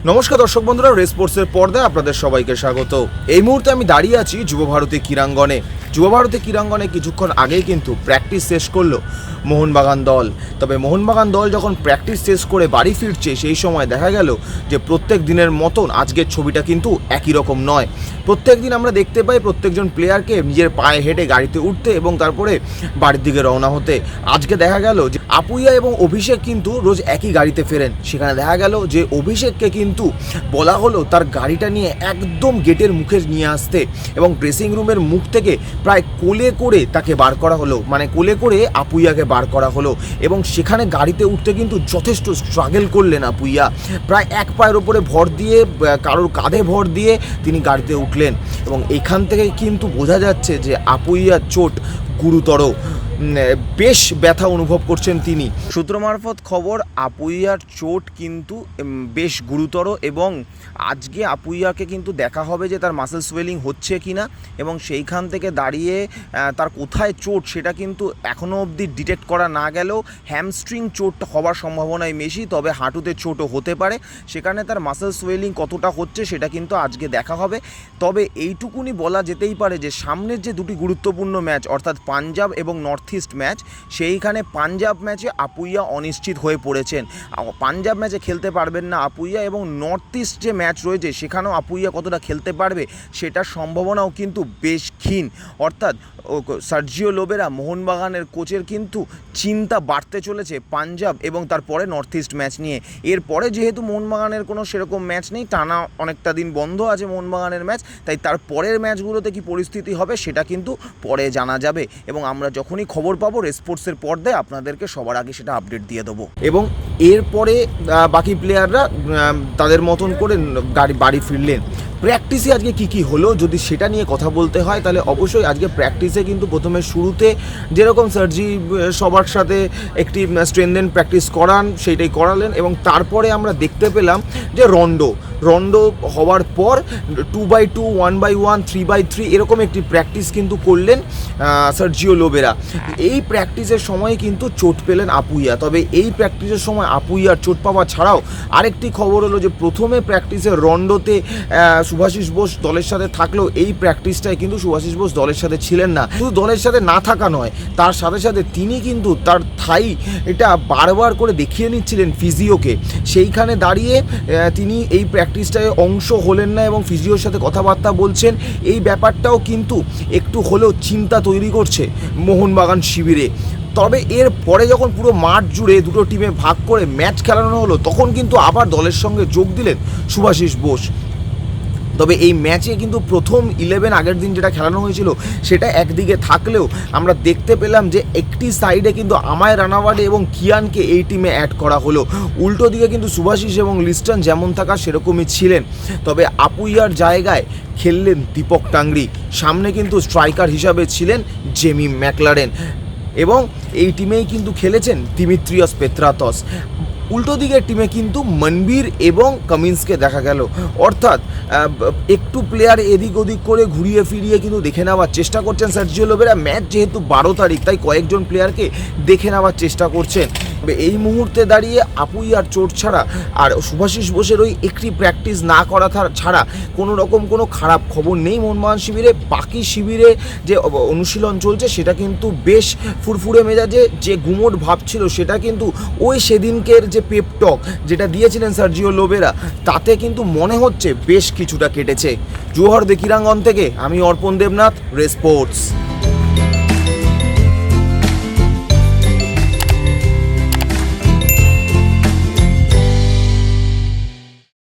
নমস্কার দর্শক বন্ধুরা, রেসপোর্টসের পর্দায় আপনাদের সবাইকে স্বাগত। এই মুহূর্তে আমি দাঁড়িয়ে আছি যুবভারতী ক্রীড়াঙ্গনে। যুবভারতী ক্রীড়াঙ্গনে কিছুক্ষণ আগেই কিন্তু প্র্যাকটিস শেষ করলো মোহনবাগান দল। তবে মোহনবাগান দল যখন প্র্যাকটিস শেষ করে বাড়ি ফিরছে সেই সময় দেখা গেল যে প্রত্যেক দিনের মতন আজকের ছবিটা কিন্তু একই রকম নয়। প্রত্যেক দিন আমরা দেখতে পাই প্রত্যেকজন প্লেয়ারকে নিজের পায়ে হেঁটে গাড়িতে উঠতে এবং তারপরে বাড়ির দিকে রওনা হতে। আজকে দেখা গেল যে আপুইয়া এবং অভিষেক কিন্তু রোজ একই গাড়িতে ফেরেন। সেখানে দেখা গেল যে অভিষেককে কিন্তু বলা হলো তার গাড়িটা নিয়ে একদম গেটের মুখে নিয়ে আসতে এবং ড্রেসিং রুমের মুখ থেকে প্রায় কোলে করে তাকে বার করা হলো, মানে কোলে করে আপুইয়াকে বার করা হলো। এবং সেখানে গাড়িতে উঠতে কিন্তু যথেষ্ট স্ট্রাগল করলেন আপুইয়া। প্রায় এক পায়ের ওপরে ভর দিয়ে, কারোর কাঁধে ভর দিয়ে তিনি গাড়িতে উঠলেন এবং এখান থেকে কিন্তু বোঝা যাচ্ছে যে আপুইয়ার চোট গুরুতর, বেশ ব্যথা অনুভব করছেন তিনি। সূত্র মারফত খবর, আপুইয়ার চোট কিন্তু বেশ গুরুতর এবং আজকে আপুইয়াকে কিন্তু দেখা হবে যে তার মাসেল সোয়েলিং হচ্ছে কিনা এবং সেইখান থেকে দাঁড়িয়ে তার কোথায় চোট সেটা কিন্তু এখনও অবধি ডিটেক্ট করা না গেলেও হ্যামস্ট্রিং চোট হওয়ার সম্ভাবনাই বেশি, তবে হাঁটুতে চোটও হতে পারে। সেখানে তার মাসেল সোয়েলিং কতটা হচ্ছে সেটা কিন্তু আজকে দেখা হবে। তবে এইটুকুনি বলা যেতেই পারে যে সামনের যে দুটি গুরুত্বপূর্ণ ম্যাচ অর্থাৎ পাঞ্জাব এবং নর্থ ইস্ট ম্যাচ, সেইখানে পাঞ্জাব ম্যাচে আপুইয়া অনিশ্চিত হয়ে পড়েছেন। পাঞ্জাব ম্যাচে খেলতে পারবেন না আপুইয়া এবং নর্থ ইস্ট যে ম্যাচ রয়েছে সেখানেও আপুইয়া কতটা খেলতে পারবে সেটার সম্ভাবনাও কিন্তু বেশ ক্ষীণ। অর্থাৎ সার্জিও লোবেরা মোহনবাগানের কোচের কিন্তু চিন্তা বাড়তে চলেছে পাঞ্জাব এবং তারপরে নর্থ ইস্ট ম্যাচ নিয়ে। এরপরে যেহেতু মোহনবাগানের কোনো সেরকম ম্যাচ নেই, টানা অনেকটা দিন বন্ধ আছে মোহনবাগানের ম্যাচ, তাই তার পরের ম্যাচগুলোতে কি পরিস্থিতি হবে সেটা কিন্তু পরে জানা যাবে এবং আমরা যখনই খবর পাবো রেসপোর্টসের পর্দায় আপনাদেরকে সবার আগে সেটা আপডেট দিয়ে দেবো। এবং এরপরে বাকি প্লেয়াররা তাদের মতন করে বাড়ি ফিরলেন। প্র্যাকটিসে আজকে কী হলো যদি সেটা নিয়ে কথা বলতে হয় তাহলে অবশ্যই আজকে প্র্যাকটিসে কিন্তু প্রথমে শুরুতে যেরকম সার্জি সবার সাথে একটি স্ট্রেনথেন প্র্যাকটিস করান সেইটাই করালেন এবং তারপরে আমরা দেখতে পেলাম যে রন্ডো হওয়ার পর 2x2, 1x1, 3x3 এরকম একটি প্র্যাকটিস কিন্তু করলেন সার্জিও লোবেরা। এই প্র্যাকটিসের সময় কিন্তু চোট পেলেন আপুইয়া। তবে এই প্র্যাকটিসের সময় আপুইয়ার চোট পাওয়া ছাড়াও আরেকটি খবর হলো যে প্রথমে প্র্যাকটিসের রন্ডোতে শুভাশিস বোস দলের সাথে থাকলেও এই প্র্যাকটিসটায় কিন্তু শুভাশিস বোস দলের সাথে ছিলেন না। শুধু দলের সাথে না থাকা নয়, তার সাথে সাথে তিনি কিন্তু তার থাই এটা বারবার করে দেখিয়ে নিচ্ছিলেন ফিজিওকে। সেইখানে দাঁড়িয়ে তিনি এই প্র্যাকটিসটায় অংশ হলেন না এবং ফিজিওর সাথে কথাবার্তা বলছেন। এই ব্যাপারটাও কিন্তু একটু হলেও চিন্তা তৈরি করছে মোহনবাগান শিবিরে। তবে এর পরে যখন পুরো মাঠ জুড়ে দুটো টিমে ভাগ করে ম্যাচ খেলানো হলো তখন কিন্তু আবার দলের সঙ্গে যোগ দিলেন শুভাশিস বোস। তবে এই ম্যাচে কিন্তু প্রথম 11 আগের দিন যেটা খেলানো হয়েছিল সেটা একদিকে থাকলেও আমরা দেখতে পেলাম যে একটি সাইডে কিন্তু আমায় রানাওয়াডে এবং কিয়ানকে এই টিমে অ্যাড করা হলো। উল্টো দিকে কিন্তু শুভাশিস এবং লিস্টন যেমন থাকা সেরকমই ছিলেন। তবে আপুইয়ার জায়গায় খেললেন দীপক টাংরি, সামনে কিন্তু স্ট্রাইকার হিসাবে ছিলেন জেমি ম্যাকলারেন এবং এই টিমেই কিন্তু খেলেছেন দিমিত্রিয়স পেত্রাতস। উল্টো দিকের টিমে কিন্তু মনবীর এবং কামিন্সকে দেখা গেল। অর্থাৎ একটু প্লেয়ার এদিক ওদিক করে ঘুরিয়ে ফিরিয়ে কিন্তু দেখে নেওয়ার চেষ্টা করছেন সার্জিও লোবেরা। ম্যাচ যেহেতু 12 তারিখ তাই কয়েকজন প্লেয়ারকে দেখে নেওয়ার চেষ্টা করছেন। এই মুহূর্তে দাঁড়িয়ে আপুইয়ার চোট ছাড়া আর শুভাশিস বোসের ওই একটি প্র্যাকটিস না করা ছাড়া কোনো রকম কোনো খারাপ খবর নেই মোহনবাগান শিবিরে। বাকি শিবিরে যে অনুশীলন চলছে সেটা কিন্তু বেশ ফুরফুরে মেজাজে, যে গুমোট ভাব ছিল সেটা কিন্তু ওই সেদিনকের যে পেপটক যেটা দিয়েছিলেন সার্জিও লোবেরা তাতে কিন্তু মনে হচ্ছে বেশ কিছুটা কেটেছে। যুবভারতী ক্রীড়াঙ্গন থেকে আমি অর্পণ দেবনাথ, রেসপোর্টস।